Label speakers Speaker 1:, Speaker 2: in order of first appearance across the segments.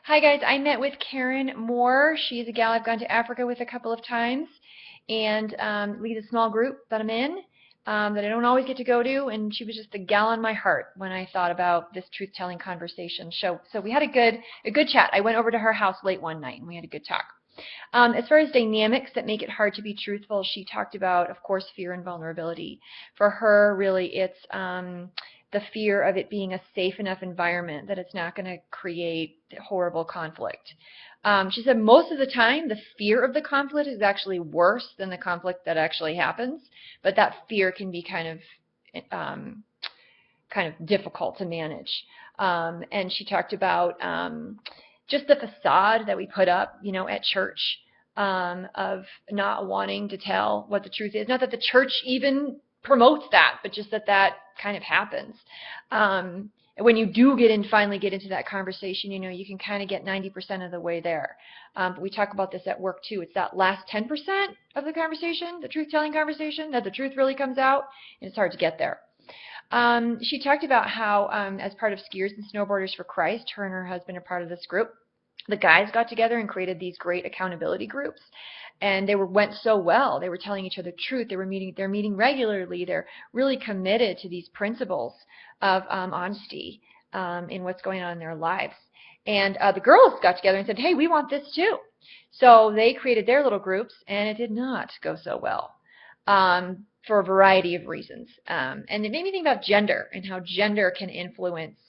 Speaker 1: Hi guys, I met with Karen Moore. She's a gal I've gone to Africa with a couple of times and leads a small group that I'm in that I don't always get to go to, and she was just the gal on my heart when I thought about this truth-telling conversation. So we had a good chat. I went over to her house late one night and we had a good talk. As far as dynamics that make it hard to be truthful, she talked about, of course, fear and vulnerability. For her, really, it's the fear of it being a safe enough environment that it's not going to create horrible conflict. She said most of the time the fear of the conflict is actually worse than the conflict that actually happens, but that fear can be um, kind of difficult to manage. And she talked about just the facade that we put up, at church, of not wanting to tell what the truth is. Not that the church even promotes that, but just that that kind of happens. When you do finally get into that conversation, you can kind of get 90% of the way there. But we talk about this at work too. It's that last 10% of the conversation, the truth-telling conversation, that the truth really comes out, and it's hard to get there. She talked about how, as part of Skiers and Snowboarders for Christ, her and her husband are part of this group. The guys got together and created these great accountability groups, and went so well. They were telling each other the truth. They're meeting regularly. They're really committed to these principles of honesty in what's going on in their lives. And the girls got together and said, "Hey, we want this too." So they created their little groups, and it did not go so well. For a variety of reasons. And it made me think about gender and how gender can influence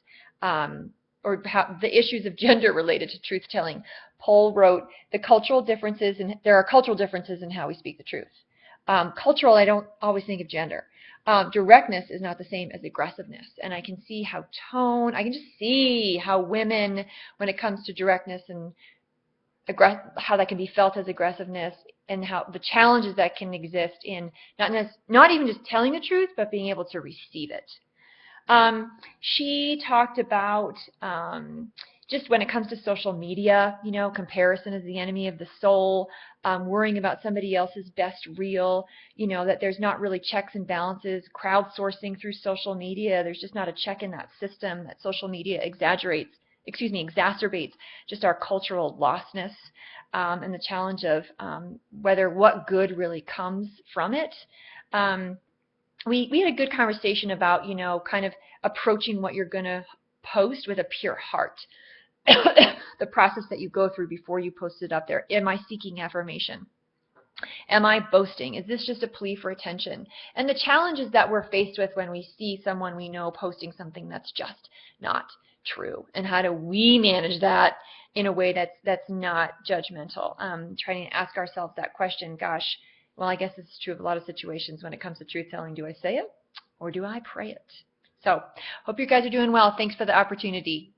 Speaker 1: or how the issues of gender related to truth-telling. Pohl wrote, there are cultural differences in how we speak the truth. Cultural, I don't always think of gender. Directness is not the same as aggressiveness, and I can just see how women, when it comes to directness and how that can be felt as aggressiveness, and how the challenges that can exist in not even just telling the truth, but being able to receive it. She talked about just when it comes to social media, comparison is the enemy of the soul, worrying about somebody else's best reel, that there's not really checks and balances, crowdsourcing through social media. There's just not a check in that system, that social media exacerbates just our cultural lostness, and the challenge of what good really comes from it. We had a good conversation about, kind of approaching what you're going to post with a pure heart. The process that you go through before you post it up there. Am I seeking affirmation? Am I boasting? Is this just a plea for attention? And the challenges that we're faced with when we see someone we know posting something that's just not true. And how do we manage that in a way that's not judgmental? Trying to ask ourselves that question, gosh, well, I guess this is true of a lot of situations when it comes to truth-telling. Do I say it or do I pray it? So hope you guys are doing well. Thanks for the opportunity.